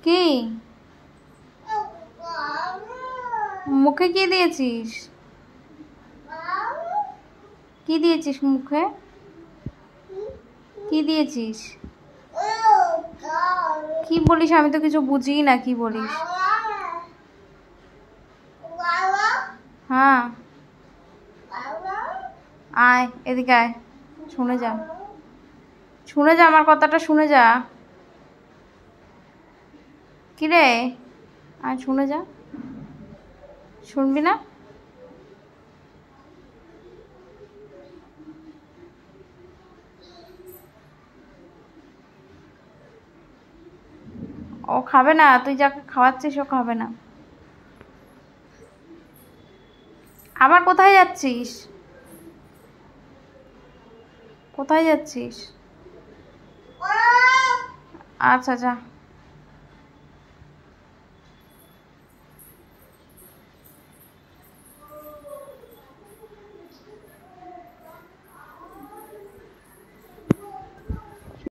কি মুখে কি দিয়েছিস? কি দিয়েছিস মুখে? কি দিয়েছিস? কি বলিস? আমি তো কিছু বুঝি না, কি বলিস? হ্যাঁ আয় এদিকে আয়, শুনে যা, শুনে যা, আমার কথাটা শুনে যা। কি রে, আয় শুনে যা। শুনবি না? ও খাবে না, তুই যাকে খাওয়াচ্ছিস ও খাবে না। আবার কোথায় যাচ্ছিস? কোথায় যাচ্ছিস? আচ্ছা যা।